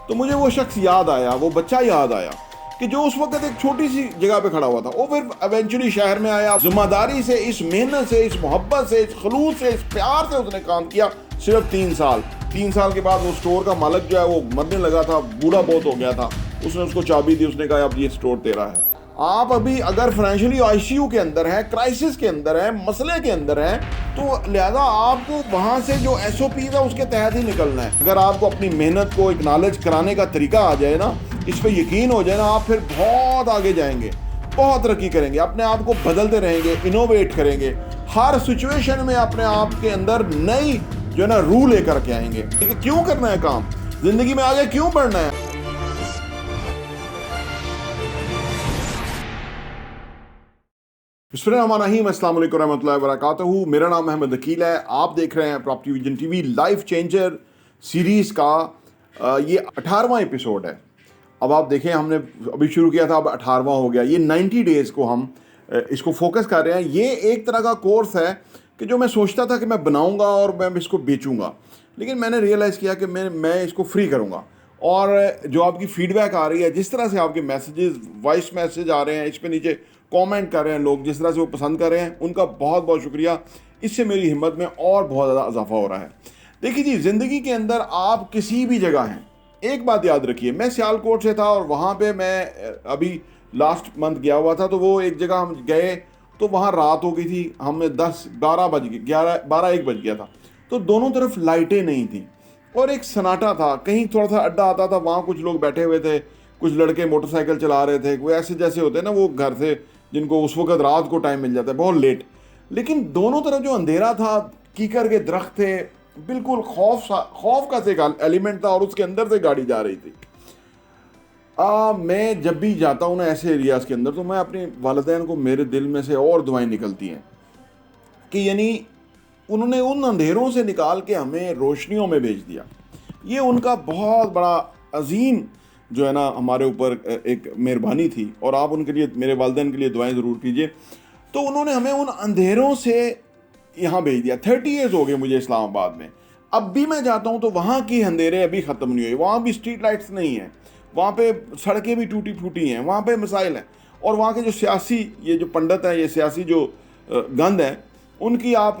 तो मुझे वो शख्स याद आया, वो बच्चा याद आया कि जो उस वक्त एक छोटी सी जगह पे खड़ा हुआ था। वो फिर एवेंचुअली शहर में आया, जिम्मेदारी से, इस मेहनत से, इस मोहब्बत से, इस खलूस से, इस प्यार से उसने काम किया। सिर्फ 3 साल, 3 साल के बाद वो स्टोर का मालिक जो है वो मरने लगा था, बूढ़ा बहुत हो गया था। उसने उसको चाबी दी, उसने कहा अब ये स्टोर तेरा है। आप अभी अगर फाइनेंशियली आईसीयू के अंदर है, क्राइसिस के अंदर है, मसले के अंदर है, तो लिहाजा आपको वहाँ से जो SOPs है उसके तहत ही निकलना है। अगर आपको अपनी मेहनत को एक्नॉलेज कराने का तरीका आ जाए ना, इस पर यकीन हो जाए ना, आप फिर बहुत आगे जाएंगे, बहुत तरक्की करेंगे, अपने आप को बदलते रहेंगे, इनोवेट करेंगे, हर सिचुएशन में अपने आप के अंदर नई जो है ना रूह लेकर के आएंगे। ठीक है, क्यों करना है काम, जिंदगी में आगे क्यों बढ़ना है। बिस्मिल्लाहिर्रहमानिर्रहीम, अस्सलाम वालेकुम रहमतुल्लाहि व बरकातहू। मेरा नाम अहमद अकील है। आप देख रहे हैं property vision TV life changer series का ये 18वां एपिसोड है। अब आप देखें, हमने अभी शुरू किया था, अब 18वां हो गया। ये 90 डेज़ को हम इसको फोकस कर रहे हैं। ये एक तरह का कोर्स है कि जो मैं सोचता था कि मैं बनाऊंगा और मैं इसको बेचूंगा, लेकिन मैंने रियलाइज़ किया कि मैं इसको फ्री करूंगा। और जो आपकी फीडबैक आ रही है, जिस तरह से आपके मैसेजेस, वॉइस मैसेज आ रहे हैं, इस पे नीचे कमेंट कर रहे हैं लोग, जिस तरह से वो पसंद कर रहे हैं, उनका बहुत बहुत शुक्रिया। इससे मेरी हिम्मत में और बहुत ज़्यादा इजाफा हो रहा है। देखिए जी, ज़िंदगी के अंदर आप किसी भी जगह हैं, एक बात याद रखिए। मैं सियालकोट से था और वहाँ पे मैं अभी लास्ट मंथ गया हुआ था, तो वो एक जगह हम गए तो वहाँ रात हो गई थी, हमें 10-12 बज गए, 11-12-1 बज गया था। तो दोनों तरफ लाइटें नहीं थी और एक सन्नाटा था। कहीं थोड़ा सा अड्डा आता था, वहाँ कुछ लोग बैठे हुए थे, कुछ लड़के मोटरसाइकिल चला रहे थे, वो ऐसे जैसे होते हैं ना वो घर से जिनको उस वक्त रात को टाइम मिल जाता है बहुत लेट। लेकिन दोनों तरफ जो अंधेरा था, कीकर के दरख्त थे, बिल्कुल खौफ का से एक एलिमेंट था और उसके अंदर से गाड़ी जा रही थी। मैं जब भी जाता हूँ ना ऐसे एरियाज़ के अंदर, तो मैं अपने वालिदैन को, मेरे दिल में से और दुआएं निकलती हैं कि यानी उन्होंने उन अंधेरों से निकाल के हमें रोशनियों में भेज दिया। ये उनका बहुत बड़ा अजीम जो है ना हमारे ऊपर एक मेहरबानी थी, और आप उनके लिए, मेरे वालिदैन के लिए दुआएं ज़रूर कीजिए। तो उन्होंने हमें उन अंधेरों से यहाँ भेज दिया। 30 ईयर्स हो गए मुझे इस्लामाबाद में। अब भी मैं जाता हूँ तो वहाँ की अंधेरे अभी ख़त्म नहीं हुए, वहाँ भी स्ट्रीट लाइट्स नहीं हैं, वहाँ पे सड़कें भी टूटी फूटी हैं, वहाँ पे मसाइल हैं। और वहाँ के जो सियासी, ये जो पंडित हैं, ये सियासी जो गंद हैं, उनकी आप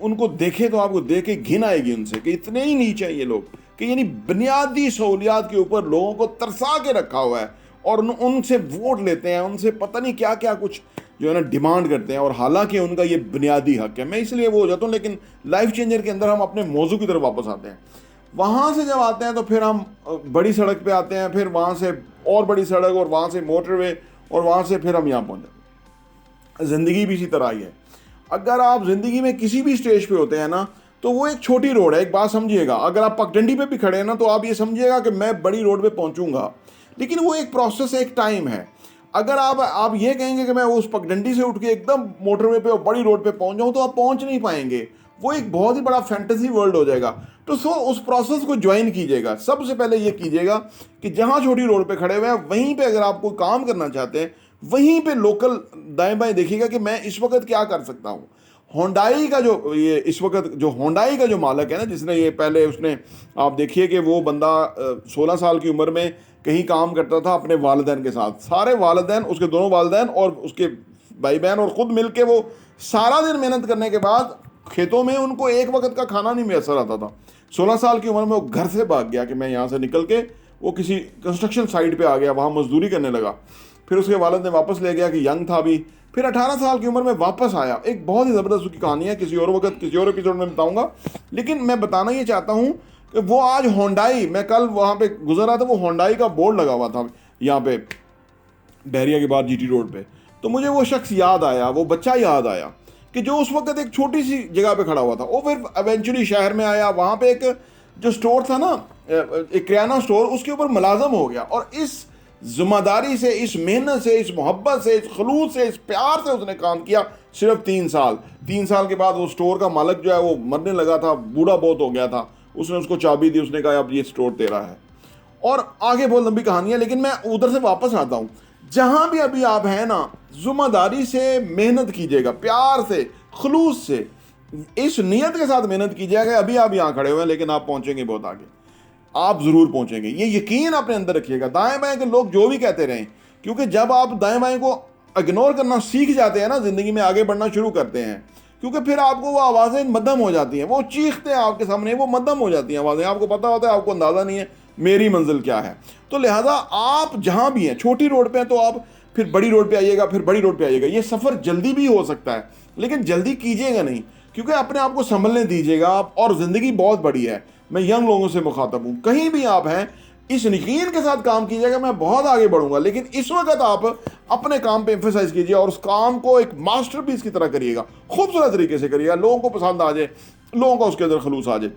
उनको देखें तो आपको देख के घिन आएगी उनसे कि इतने ही नीचे हैं ये लोग कि यानी बुनियादी सहूलियात के ऊपर लोगों को तरसा के रखा हुआ है और उनसे वोट लेते हैं, उनसे पता नहीं क्या क्या कुछ जो है ना डिमांड करते हैं, और हालांकि उनका ये बुनियादी हक है। मैं इसलिए वो हो जाता हूँ। लेकिन लाइफ चेंजर के अंदर हम अपने मौजू की तरफ वापस आते हैं। वहाँ से जब आते हैं तो फिर हम बड़ी सड़क पे आते हैं, फिर वहाँ से और बड़ी सड़क, और वहाँ से मोटरवे, और वहाँ से फिर हम यहाँ पहुँच जाते हैं। ज़िंदगी भी इसी तरह ही है। अगर आप ज़िंदगी में किसी भी स्टेज पे होते हैं ना, तो वो एक छोटी रोड है। एक बात समझिएगा, अगर आप पगडंडी पे भी खड़े हैं ना, तो आप ये समझिएगा कि मैं बड़ी रोड पे पहुंचूंगा, लेकिन वो एक प्रोसेस है, एक टाइम है। अगर आप ये कहेंगे कि मैं उस पगडंडी से उठ के एकदम मोटरवे पे और बड़ी रोड पे पहुंच जाऊं, तो आप पहुंच नहीं पाएंगे। वो एक बहुत ही बड़ा फैंटेसी वर्ल्ड हो जाएगा। तो उस प्रोसेस को ज्वाइन कीजिएगा। सबसे पहले ये कीजिएगा कि जहाँ छोटी रोड पे खड़े हुए हैं, वहीं पे अगर आप कोई काम करना चाहते हैं, वहीं पे लोकल दाएं बाएं देखिएगा कि मैं इस वक्त क्या कर सकता हूँ। होंडाई का जो ये इस वक्त जो होंडाई का जो मालिक है ना, जिसने ये पहले, उसने, आप देखिए कि वो बंदा 16 साल की उम्र में कहीं काम करता था अपने वालिदैन के साथ। सारे वालिदैन, उसके दोनों वालिदैन और उसके भाई बहन और ख़ुद मिल के वो सारा दिन मेहनत करने के बाद खेतों में उनको एक वक्त का खाना नहीं मैसर आता था। 16 साल की उम्र में वो घर से भाग गया कि मैं यहाँ से निकल के वो किसी कंस्ट्रक्शन साइट पे आ गया, वहाँ मजदूरी करने लगा। फिर उसके वालिद ने वापस ले गया कि यंग था अभी। फिर 18 साल की उम्र में वापस आया। एक बहुत ही ज़बरदस्त उसकी कहानी है, किसी और वक्त किसी और एपिसोड में बताऊंगा। लेकिन मैं बताना ये चाहता हूँ कि वो आज होंडाई, मैं कल वहाँ पे गुजर रहा था, वो होंडाई का बोर्ड लगा हुआ था यहाँ पे बहरिया के बाद GT रोड पे। तो मुझे वो शख्स याद आया, वो बच्चा याद आया कि जो उस वक्त एक छोटी सी जगह पे खड़ा हुआ था। वो फिर एवेंचुअली शहर में आया, वहाँ पे एक जो स्टोर था ना, एक किराना स्टोर, उसके ऊपर मुलाजम हो गया। और इस जिम्मेदारी से, इस मेहनत से, इस मोहब्बत से, इस खलूस से, इस प्यार से उसने काम किया। सिर्फ 3 साल, 3 साल के बाद वो स्टोर का मालिक जो है वो मरने लगा था, बूढ़ा बहुत हो गया था। उसने उसको चाबी दी, उसने कहा अब ये स्टोर तेरा है। और आगे बहुत लंबी कहानी है, लेकिन मैं उधर से वापस आता हूँ। जहां भी अभी आप हैं ना, जिम्मेदारी से मेहनत कीजिएगा, प्यार से, खलूस से, इस नियत के साथ मेहनत कीजिएगा। अभी आप यहाँ खड़े हुए हैं, लेकिन आप पहुंचेंगे बहुत आगे। आप ज़रूर पहुंचेंगे। ये यकीन अपने अंदर रखिएगा। दाएं बाएं के लोग जो भी कहते रहें, क्योंकि जब आप दाएं बाएं को इग्नोर करना सीख जाते हैं ना, ज़िंदगी में आगे बढ़ना शुरू करते हैं, क्योंकि फिर आपको वो आवाज़ें मद्धम हो जाती हैं, वो चीखते हैं आपके सामने, वो मद्धम हो जाती हैं आवाज़ें, आपको पता होता है, आपको अंदाज़ा नहीं है मेरी मंजिल क्या है। तो लिहाजा आप जहाँ भी हैं, छोटी रोड पे हैं तो आप फिर बड़ी रोड पे आइएगा, फिर बड़ी रोड पे आइएगा। ये सफ़र जल्दी भी हो सकता है, लेकिन जल्दी कीजिएगा नहीं, क्योंकि अपने आप को संभलने दीजिएगा आप। और ज़िंदगी बहुत बड़ी है। मैं यंग लोगों से मुखातब हूँ, कहीं भी आप हैं, इस यकीन के साथ काम कीजिएगा मैं बहुत आगे बढ़ूंगा। लेकिन इस वक्त आप अपने काम पे एम्फेसाइज कीजिए और उस काम को एक मास्टरपीस की तरह करिएगा, खूबसूरत तरीके से करिएगा, लोगों को पसंद आ जाए, लोगों का उसके अंदर खलूस आ जाए।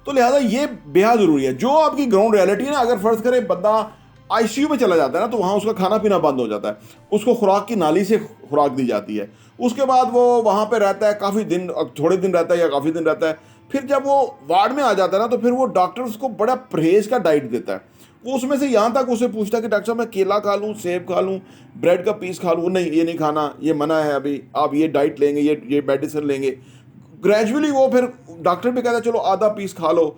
तो लिहाजा ये बेहद ज़रूरी है। जो आपकी ग्राउंड रियलिटी है ना, अगर फ़र्ज़ करें बंदा आईसीयू में चला जाता है ना, तो वहाँ उसका खाना पीना बंद हो जाता है, उसको खुराक की नाली से खुराक दी जाती है, उसके बाद वो वहाँ पे रहता है काफ़ी दिन, थोड़े दिन रहता है या काफ़ी दिन रहता है, फिर जब वो वार्ड में आ जाता है ना, तो फिर वो डॉक्टर उसको बड़ा परहेज़ का डाइट देता है। वो उसमें से यहाँ तक उसे पूछता है कि डॉक्टर साहब मैं केला खा लूँ, सेब खा लूँ, ब्रेड का पीस खा लूँ, नहीं ये नहीं खाना, ये मना है, अभी आप ये डाइट लेंगे, ये मेडिसिन लेंगे। ग्रेजुअली वो फिर डॉक्टर भी कहता है चलो आधा पीस खा लो,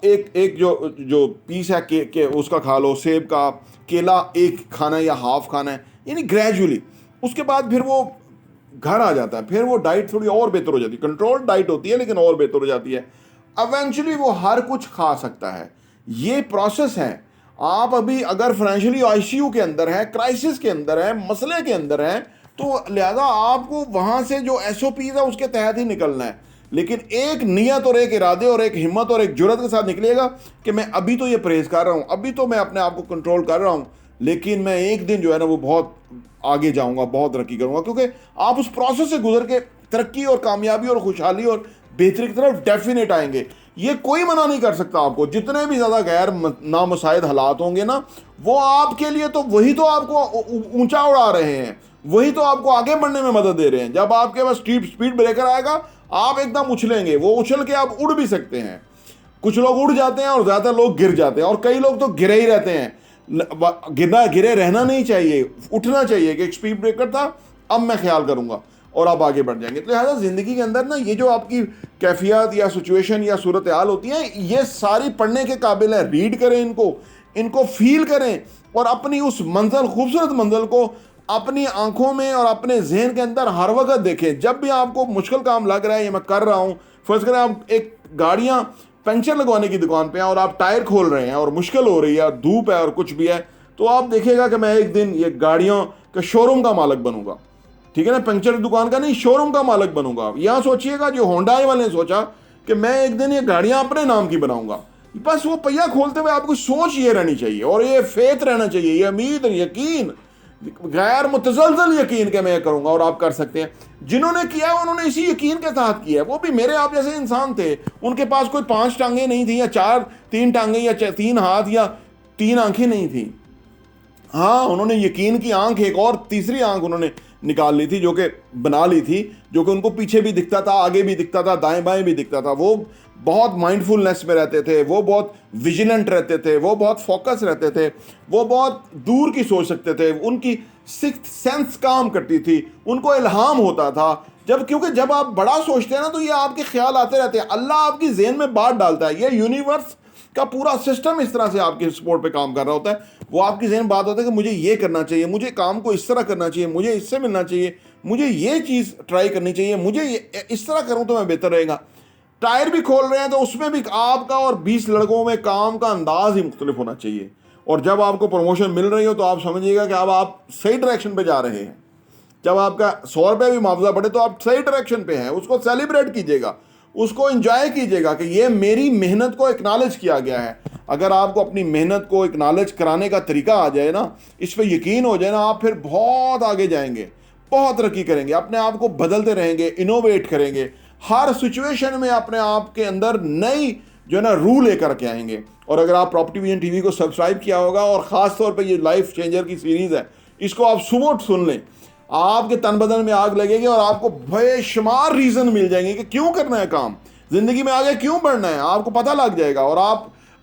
एक एक जो जो पीस है के उसका खा लो, सेब का, केला एक खाना है या हाफ खाना है, यानी ग्रेजुअली। उसके बाद फिर वो घर आ जाता है, फिर वो डाइट थोड़ी और बेहतर हो जाती है, कंट्रोल डाइट होती है लेकिन और बेहतर हो जाती है। इवेंचुअली वो हर कुछ खा सकता है। ये प्रोसेस है। आप अभी अगर फाइनेंशियली आईसीयू के अंदर है, क्राइसिस के अंदर है, मसले के अंदर है, तो लिहाजा आपको वहाँ से जो SOPs है उसके तहत ही निकलना है। लेकिन एक नियत और एक इरादे और एक हिम्मत और एक जुर्रत के साथ निकलिएगा कि मैं अभी तो ये परहेज कर रहा हूँ, अभी तो मैं अपने आप को कंट्रोल कर रहा हूँ, लेकिन मैं एक दिन जो है ना वो बहुत आगे जाऊँगा, बहुत तरक्की करूँगा, क्योंकि आप उस प्रोसेस से गुजर के तरक्की और कामयाबी और खुशहाली और बेहतरी की तरफ डेफिनेट आएंगे। ये कोई मना नहीं कर सकता आपको। जितने भी ज़्यादा गैर नामुसाइद हालात होंगे ना, वो आपके लिए तो वही तो आपको ऊंचा उड़ा रहे हैं, वही तो आपको आगे बढ़ने में मदद दे रहे हैं। जब आपके पास स्पीड ब्रेकर आएगा, आप एकदम उछलेंगे, वो उछल के आप उड़ भी सकते हैं। कुछ लोग उड़ जाते हैं और ज़्यादा लोग गिर जाते हैं, और कई लोग तो गिरे ही रहते हैं। गिरे रहना नहीं चाहिए, उठना चाहिए कि एक स्पीड ब्रेकर था, अब मैं ख्याल करूंगा, और आप आगे बढ़ जाएंगे। तो लिहाजा ज़िंदगी के अंदर ना ये जो आपकी कैफियत या सिचुएशन या सूरत हाल होती हैं, ये सारी पढ़ने के काबिल है। रीड करें इनको फील करें, और अपनी उस मंजिल, खूबसूरत मंजिल को अपनी आंखों में और अपने जहन के अंदर हर वक्त देखें। जब भी आपको मुश्किल काम लग रहा है, ये मैं कर रहा हूँ, फर्ज करें आप एक गाड़ियाँ पंचर लगवाने की दुकान पे हैं और आप टायर खोल रहे हैं और मुश्किल हो रही है, धूप है और कुछ भी है, तो आप देखिएगा कि मैं एक दिन ये गाड़ियों के शोरूम का मालिक बनूंगा। ठीक है ना, पंचर दुकान का नहीं, शोरूम का मालिक बनूंगा। यहाँ सोचिएगा जो होंडाई वाले ने सोचा कि मैं एक दिन ये गाड़ियाँ अपने नाम की बनाऊंगा। बस वो पहिया खोलते हुए आपको सोच ये रहनी चाहिए, और ये फेथ रहना चाहिए, ये उम्मीद, यकीन, गैर मुतजलजल यकीन के मैं करूंगा, और आप कर सकते हैं। जिन्होंने किया उन्होंने इसी यकीन के साथ किया है। वो भी मेरे आप जैसे इंसान थे, उनके पास कोई 5 टांगें नहीं थी, या 3 टांगें, या 3 हाथ, या 3 आंखें नहीं थी। हाँ, उन्होंने यकीन की आंख, एक और तीसरी आंख उन्होंने निकाल ली थी, जो कि बना ली थी, जो कि उनको पीछे भी दिखता था, आगे भी दिखता था, दाएं बाएं भी दिखता था। वो बहुत माइंडफुलनेस में रहते थे, वो बहुत विजिलेंट रहते थे, वो बहुत फोकस रहते थे, वो बहुत दूर की सोच सकते थे, उनकी सिक्स्थ सेंस काम करती थी, उनको इल्हाम होता था। क्योंकि जब आप बड़ा सोचते हैं ना, तो ये आपके ख्याल आते रहते हैं, अल्लाह आपकी जेहन में बात डालता है। ये यूनिवर्स का पूरा सिस्टम इस तरह से आपके सपोर्ट पे काम कर रहा होता है। वो आपकी जेहन बात होता है कि मुझे ये करना चाहिए, मुझे काम को इस तरह करना चाहिए, मुझे इससे मिलना चाहिए, मुझे ये चीज़ ट्राई करनी चाहिए, मुझे इस तरह करूँ तो मैं बेहतर रहेगा। टायर भी खोल रहे हैं तो उसमें भी आपका और 20 लड़कों में काम का अंदाज ही मुख्तलिफ होना चाहिए। और जब आपको प्रमोशन मिल रही हो तो आप समझिएगा कि अब आप सही डायरेक्शन पे जा रहे हैं। जब आपका 100 रुपये भी मुआवजा बढ़े तो आप सही डायरेक्शन पे हैं, उसको सेलिब्रेट कीजिएगा, उसको एंजॉय कीजिएगा कि ये मेरी मेहनत को एक्नॉलेज किया गया है। अगर आपको अपनी मेहनत को एक्नॉलेज कराने का तरीका आ जाए ना, इस पर यकीन हो जाए ना, आप फिर बहुत आगे जाएंगे, बहुत तरक्की करेंगे, अपने आप को बदलते रहेंगे, इनोवेट करेंगे, हर सिचुएशन में अपने आप के अंदर नई जो है ना रूल लेकर के आएंगे। और अगर आप प्रॉपर्टी विजन टीवी को सब्सक्राइब किया होगा, और ख़ास तौर पे ये लाइफ चेंजर की सीरीज़ है, इसको आप सुबह सुन लें, आपके तन बदन में आग लगेगी और आपको बेशुमार रीज़न मिल जाएंगे कि क्यों करना है काम, ज़िंदगी में आगे क्यों बढ़ना है, आपको पता लग जाएगा। और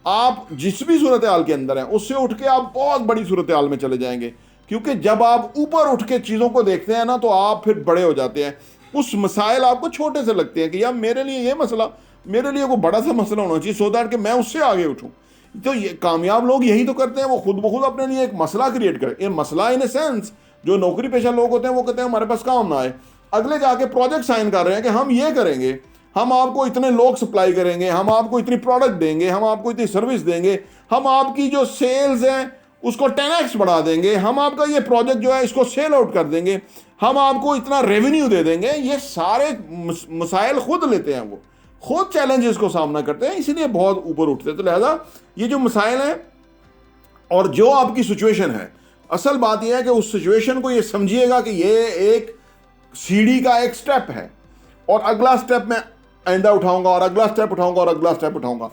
आप जिस भी सूरत हाल के अंदर हैं, उससे उठ के आप बहुत बड़ी सूरत हाल में चले जाएंगे। क्योंकि जब आप ऊपर उठ के चीज़ों को देखते हैं ना, तो आप फिर बड़े हो जाते हैं। उस मसाइल आपको छोटे से लगते हैं कि यार मेरे लिए ये मसला मेरे लिए कोई बड़ा सा मसला होना चाहिए, सो दैट कि मैं उससे आगे उठूं। तो ये कामयाब लोग यही तो करते हैं, वो खुद ब खुद अपने लिए एक मसला क्रिएट करें। ये मसला इन ए सेंस, जो नौकरी पेशा लोग होते हैं वो कहते हैं हमारे पास काम ना आए, अगले जाके प्रोजेक्ट साइन कर रहे हैं कि हम ये करेंगे, हम आपको इतने लोग सप्लाई करेंगे, हम आपको इतनी प्रोडक्ट देंगे, हम आपको इतनी सर्विस देंगे, हम आपकी जो सेल्स है उसको 10x बढ़ा देंगे, हम आपका ये प्रोजेक्ट जो है इसको सेल आउट कर देंगे, हम आपको इतना रेवेन्यू दे देंगे। ये सारे मसाइल खुद लेते हैं, वो खुद चैलेंजेस को सामना करते हैं, इसीलिए बहुत ऊपर उठते हैं। तो लिहाजा ये जो मसाइल हैं और जो आपकी सिचुएशन है, असल बात यह है कि उस सिचुएशन को ये समझिएगा कि ये एक सीढ़ी का एक स्टेप है, और अगला स्टेप मैं आइंदा उठाऊंगा, और अगला स्टेप उठाऊंगा, और अगला स्टेप उठाऊंगा।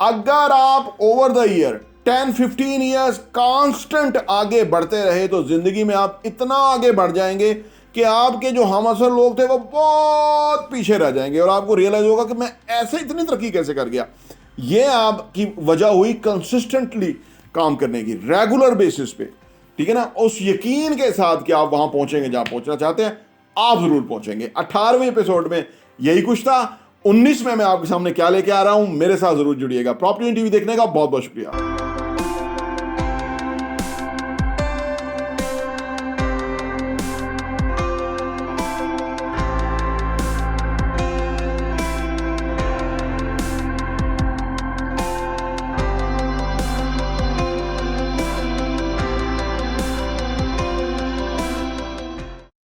अगर आप over the year 10-15 years constant आगे बढ़ते रहे तो जिंदगी में आप इतना आगे बढ़ जाएंगे कि आपके जो हम असर लोग थे वो बहुत पीछे रह जाएंगे, और आपको रियलाइज होगा कि मैं ऐसे इतनी तरक्की कैसे कर गया। ये आपकी वजह हुई कंसिस्टेंटली काम करने की, रेगुलर बेसिस पे, ठीक है ना, उस यकीन के साथ कि आप वहां पहुंचेंगे जहां पहुंचना चाहते हैं, आप जरूर पहुंचेंगे। 18वें एपिसोड में यही कुछ था। 19 में मैं आपके सामने क्या लेके आ रहा हूं, मेरे साथ जरूर जुड़िएगा। प्रॉपर्टी टीवी देखने का बहुत बहुत शुक्रिया।